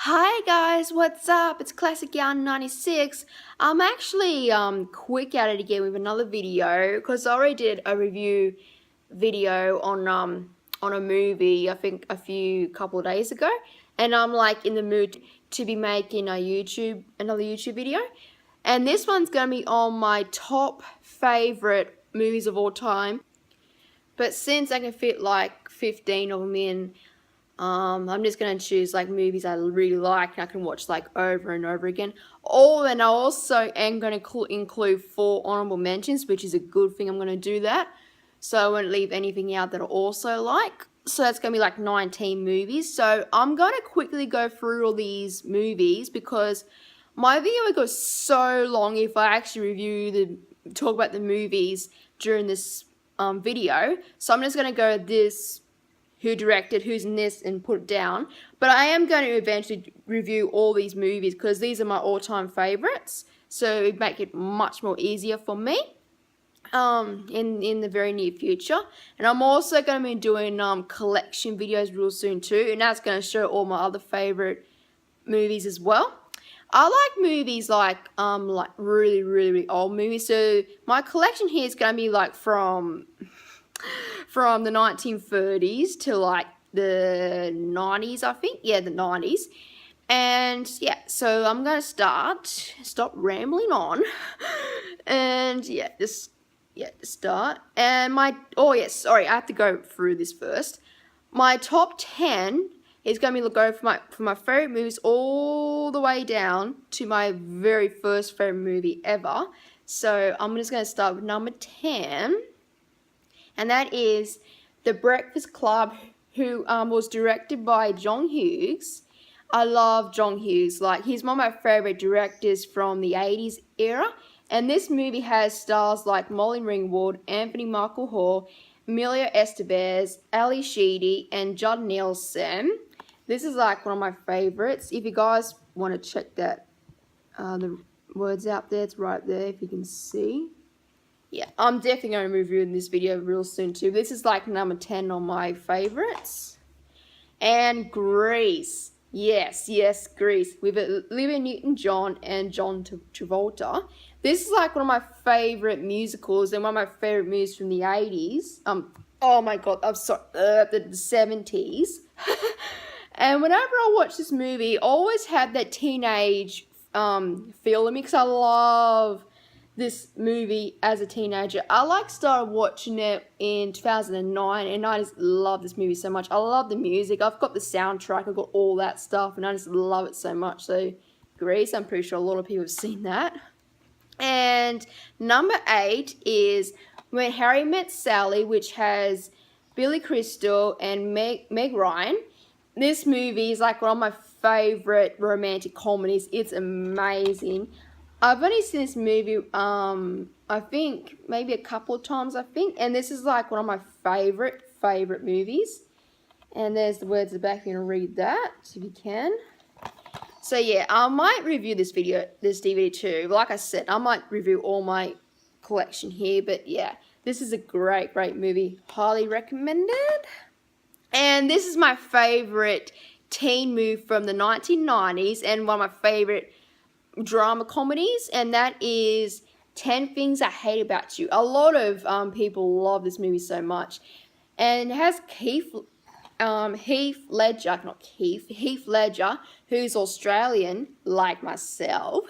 Hi guys, what's up? It's Classic Yarn 96. I'm actually quick at it again with another video because I already did a review video on a movie I think a couple of days ago, and I'm like in the mood to be making another YouTube video. And this one's gonna be on my top favorite movies of all time. But since I can fit like 15 of them in, I'm just going to choose like movies I really like and I can watch like over and over again. And I also am going to include 4 honourable mentions, which is a good thing. I'm going to do that, so I won't leave anything out that I also like. So that's going to be like 19 movies. So I'm going to quickly go through all these movies because my video would go so long if I actually talk about the movies during this video. So I'm just going to go this, who directed, who's in this, and put it down. But I am going to eventually review all these movies because these are my all-time favorites. So it make it much more easier for me in the very near future. And I'm also going to be doing collection videos real soon too, and that's going to show all my other favorite movies as well. I like movies like really, really, really old movies. So my collection here is going to be like from the 1930s to like the 90s, I think. Yeah, the 90s. And yeah, so I'm going to stop rambling on. And yeah, just start. And I have to go through this first. My top 10 is going to be go from my favorite movies all the way down to my very first favorite movie ever. So I'm just going to start with number 10. And that is The Breakfast Club, who was directed by John Hughes. I love John Hughes. Like, he's one of my favorite directors from the 80s era. And this movie has stars like Molly Ringwald, Anthony Michael Hall, Emilio Estevez, Ali Sheedy, and Judd Nelson. This is like one of my favorites. If you guys want to check that, the words out there, it's right there if you can see. Yeah, I'm definitely going to be reviewing this video real soon too. This is like number 10 on my favorites. And Grease. Yes, Grease. With Olivia Newton-John and John Travolta. This is like one of my favorite musicals and one of my favorite movies from the 80s. Oh my god, I'm sorry, the 70s. And whenever I watch this movie, I always have that teenage feel in me because I love this movie as a teenager. I started watching it in 2009 and I just love this movie so much. I love the music. I've got the soundtrack. I've got all that stuff and I just love it so much. So Grease, I'm pretty sure a lot of people have seen that. And number 8 is When Harry Met Sally, which has Billy Crystal and Meg Ryan. This movie is like one of my favorite romantic comedies. It's amazing. I've only seen this movie, I think, maybe a couple of times, and this is like one of my favorite movies. And there's the words at the back, you can read that, if you can. So yeah, I might review this DVD too. Like I said, I might review all my collection here, but yeah, this is a great movie. Highly recommended. And this is my favorite teen movie from the 1990s, and one of my favorite drama comedies, and that is 10 Things I Hate About You. A lot of people love this movie so much, and it has Heath Ledger, who's Australian like myself.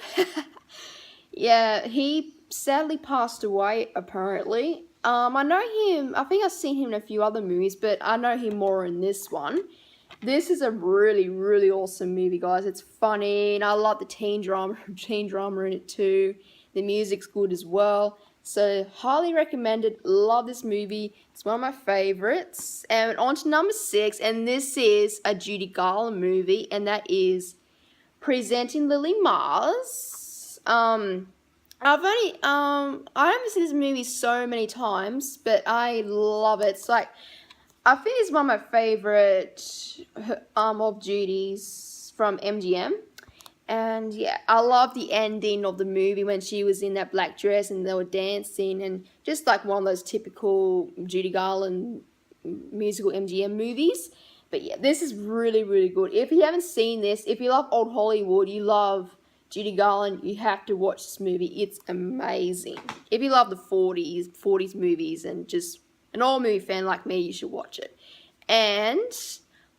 Yeah, he sadly passed away apparently. I know him, I think I've seen him in a few other movies, but I know him more in this one. This is a really awesome movie, guys. It's funny, and I love the teen drama in it too. The music's good as well. So, highly recommended. Love this movie. It's one of my favorites. And on to number 6, and this is a Judy Garland movie, and that is Presenting Lily Mars. I haven't seen this movie so many times, but I love it. It's like, I think it's one of my favorite of Judy's from MGM. And yeah, I love the ending of the movie when she was in that black dress and they were dancing, and just like one of those typical Judy Garland musical MGM movies. But yeah, this is really, really good. If you haven't seen this, if you love old Hollywood, you love Judy Garland, you have to watch this movie. It's amazing. If you love the 40s movies and just an old movie fan like me, you should watch it. And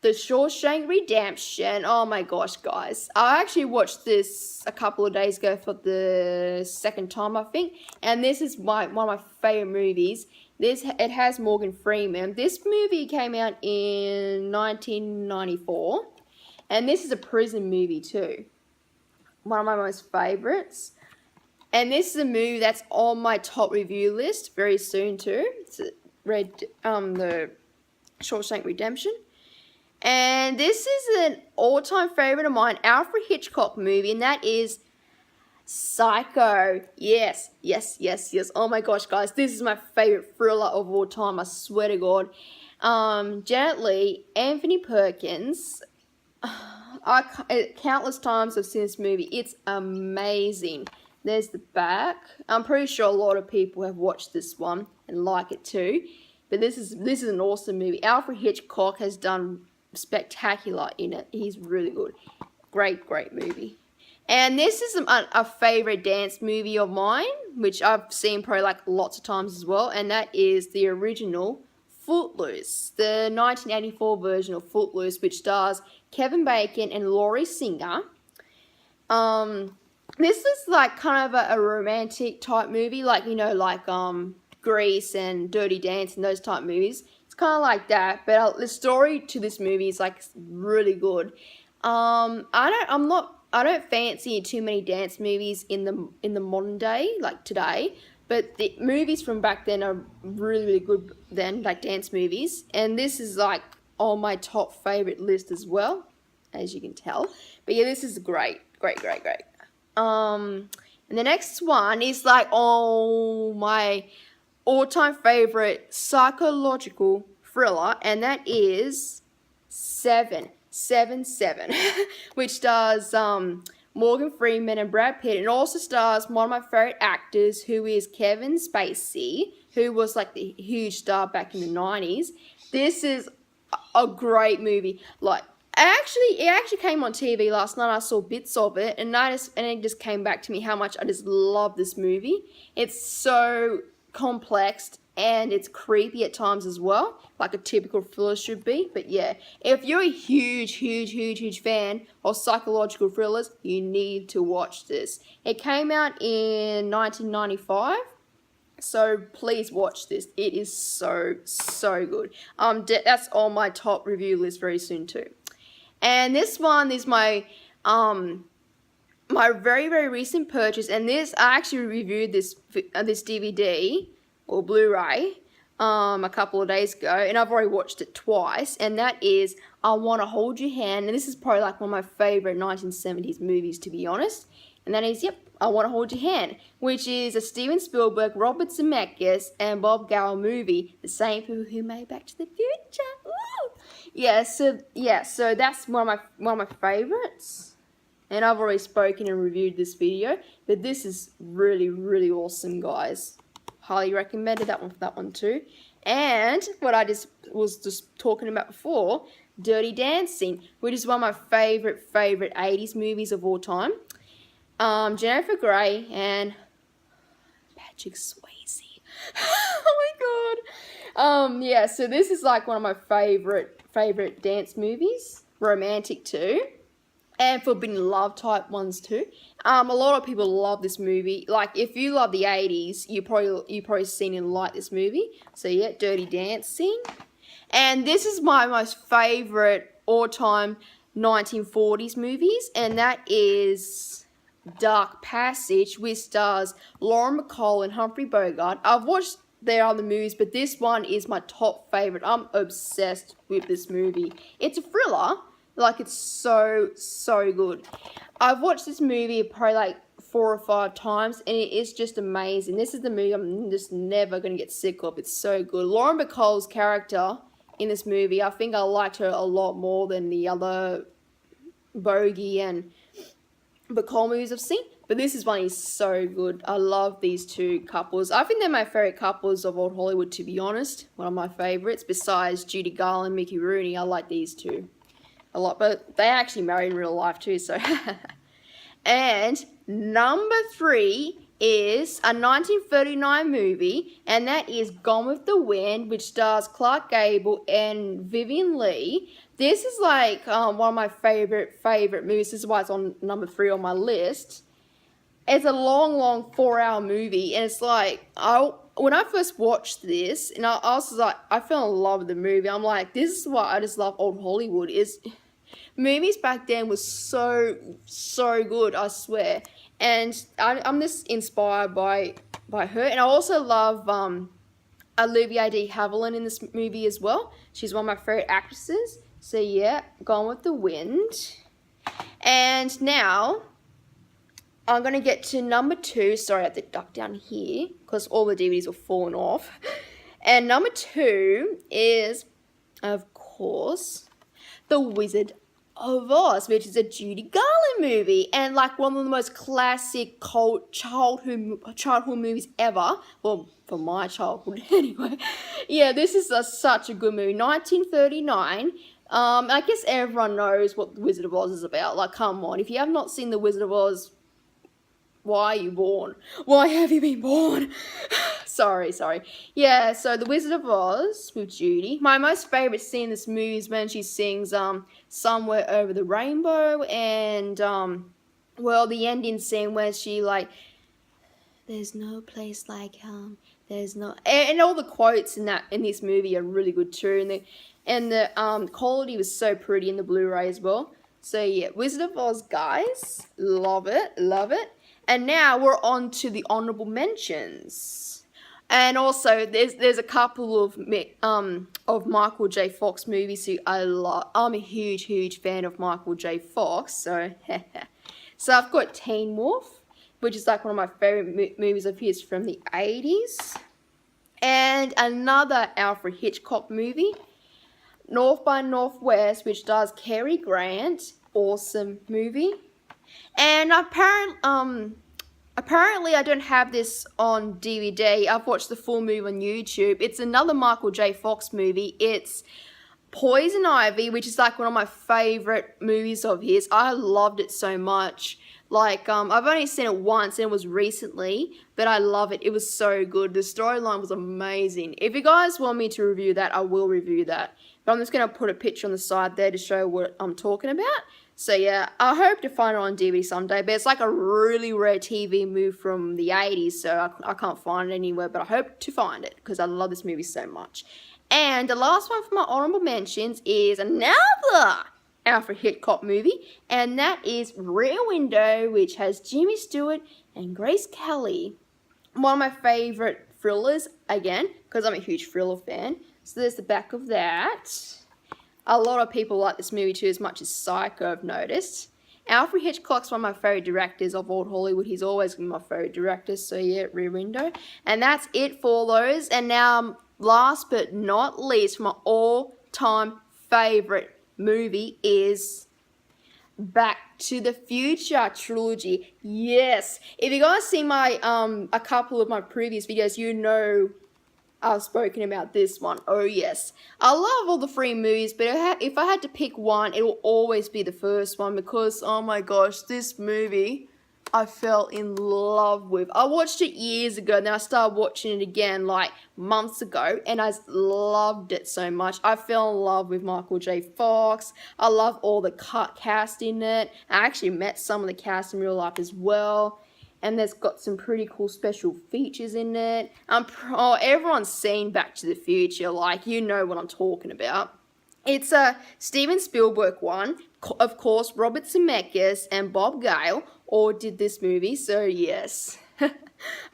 the Shawshank Redemption. Oh my gosh, guys. I actually watched this a couple of days ago for the second time, I think. And this is one of my favorite movies. It has Morgan Freeman. This movie came out in 1994. And this is a prison movie too. One of my most favorites. And this is a movie that's on my top review list very soon too. It's the Shawshank Redemption. And this is an all-time favorite of mine, Alfred Hitchcock movie, and that is Psycho. Yes. Oh my gosh, guys, this is my favorite thriller of all time, I swear to God. Janet Leigh, Anthony Perkins. Countless times I've seen this movie. It's amazing. There's the back. I'm pretty sure a lot of people have watched this one and like it too. But this is an awesome movie. Alfred Hitchcock has done spectacular in it. He's really good. Great movie. And this is a favorite dance movie of mine, which I've seen probably like lots of times as well, and that is the original Footloose, the 1984 version of Footloose, which stars Kevin Bacon and Laurie Singer. This is like kind of a romantic type movie, like, you know, like Grease and Dirty Dancing, those type movies. It's kind of like that, but the story to this movie is like really good. I don't fancy too many dance movies in the modern day, like today. But the movies from back then are really, really good then, like dance movies. And this is like on my top favorite list as well, as you can tell. But yeah, this is great. And the next one is like, oh, my all-time favorite psychological thriller, and that is Seven, which stars Morgan Freeman and Brad Pitt, and also stars one of my favorite actors, who is Kevin Spacey, who was like the huge star back in the 90s. This is a great movie. Like, it actually came on TV last night. I saw bits of it, and it just came back to me how much I just love this movie. It's so complex and it's creepy at times as well, like a typical thriller should be. But yeah, if you're a huge fan of psychological thrillers, you need to watch this. It came out in 1995. So please watch this. It is so good. That's on my top review list very soon too. And this one is my very recent purchase, and I actually reviewed this DVD or Blu-ray a couple of days ago, and I've already watched it twice, and that is I Want to Hold Your Hand. And this is probably like one of my favorite 1970s movies, to be honest. And that is, I Want to Hold Your Hand, which is a Steven Spielberg, Robert Zemeckis, and Bob Gale movie, the same people who made Back to the Future. Woo! So that's one of my favorites. And I've already spoken and reviewed this video, but this is really awesome, guys. Highly recommended that one too. And what I was just talking about before, Dirty Dancing, which is one of my favorite 80s movies of all time. Jennifer Grey and Patrick Swayze. Oh my god. Yeah, so this is like one of my favorite dance movies, romantic too, and forbidden love type ones too. A lot of people love this movie. Like, if you love the 80s, you probably seen and like this movie. So yeah, Dirty Dancing. And this is my most favorite all-time 1940s movies, and that is Dark Passage, which stars Lauren Bacall and Humphrey Bogart. I've watched their other movies, but this one is my top favorite. I'm obsessed with this movie. It's a thriller. Like, it's so good. I've watched this movie probably like 4 or 5 times, and it is just amazing. This is the movie I'm just never going to get sick of. It's so good. Lauren Bacall's character in this movie, I think I liked her a lot more than the other Bogey and Bacall movies I've seen. But this is one is so good. I love these two couples. I think they're my favourite couples of old Hollywood, to be honest. One of my favourites. Besides Judy Garland, Mickey Rooney, I like these two a lot. But they actually married in real life too, so... And number 3 is a 1939 movie, and that is Gone with the Wind, which stars Clark Gable and Vivian Leigh. This is like one of my favorite movies. This is why it's on number 3 on my list. It's a long 4-hour movie, and it's like, when I first watched this, and I was like, I fell in love with the movie. I'm like, this is why I just love old Hollywood. Movies back then was so good, I swear. And I'm just inspired by her. And I also love Olivia de Havilland in this movie as well. She's one of my favourite actresses. So yeah, Gone with the Wind. And now, I'm going to get to number 2. Sorry, I have to duck down here because all the DVDs are falling off. And number 2 is, of course, The Wizard of Oz, which is a Judy Garland movie, and like one of the most classic childhood movies ever. Well, for my childhood anyway. Yeah, this is such a good movie. 1939. I guess everyone knows what The Wizard of Oz is about. Like, come on, if you have not seen The Wizard of Oz, why are you born? Why have you been born? Sorry. Yeah, so The Wizard of Oz with Judy. My most favourite scene in this movie is when she sings Somewhere Over the Rainbow, and well, the ending scene where she like, there's no place like home, there's no, and all the quotes in this movie are really good too, and the quality was so pretty in the Blu-ray as well. So yeah, Wizard of Oz, guys, love it. And now we're on to the honourable mentions. And also, there's a couple of Michael J. Fox movies who I love. I'm a huge fan of Michael J. Fox, so so I've got Teen Wolf, which is like one of my favourite movies of his from the 80s. And another Alfred Hitchcock movie, North by Northwest, which stars Cary Grant. Awesome movie. And apparently I don't have this on DVD. I've watched the full movie on YouTube. It's another Michael J. Fox movie. It's Poison Ivy, which is like one of my favourite movies of his. I loved it so much. Like, I've only seen it once, and it was recently, but I love it. It was so good. The storyline was amazing. If you guys want me to review that, I will review that. But I'm just going to put a picture on the side there to show what I'm talking about. So yeah, I hope to find it on DVD someday, but it's like a really rare TV movie from the 80s, so I can't find it anywhere, but I hope to find it, because I love this movie so much. And the last one for my honourable mentions is another Alfred Hitchcock movie, and that is Rear Window, which has Jimmy Stewart and Grace Kelly. One of my favourite thrillers, again, because I'm a huge thriller fan. So there's the back of that. A lot of people like this movie too, as much as Psycho, I've noticed. Alfred Hitchcock's one of my favourite directors of old Hollywood. He's always been my favourite director, so yeah, Rear Window. And that's it for those. And now, last but not least, my all-time favourite movie is Back to the Future trilogy. Yes, if you guys see my a couple of my previous videos, you know I've spoken about this one. Oh yes, I love all the 3 movies, but if I had to pick one, it will always be the first one, because oh my gosh, this movie I fell in love with. I watched it years ago, then I started watching it again like months ago, and I loved it so much. I fell in love with Michael J. Fox. I love all the cast in it. I actually met some of the cast in real life as well. And there's got some pretty cool special features in it. Everyone's seen Back to the Future, like, you know what I'm talking about. It's a Steven Spielberg one. Of course, Robert Zemeckis and Bob Gale all did this movie, so yes.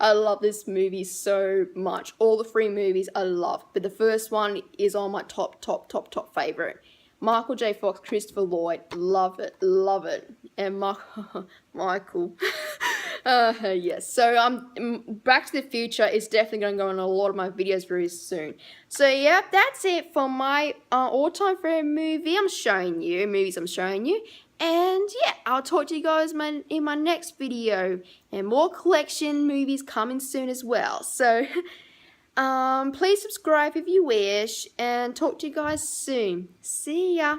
I love this movie so much. All the 3 movies I love, but the first one is on my top favourite. Michael J. Fox, Christopher Lloyd, love it. And Michael, Yes. So Back to the Future is definitely going to go on a lot of my videos very soon. So yeah, that's it for my all-time favorite movie I'm showing you. Movies I'm showing you. And yeah, I'll talk to you guys in my next video, and more collection movies coming soon as well. So please subscribe if you wish, and talk to you guys soon. See ya.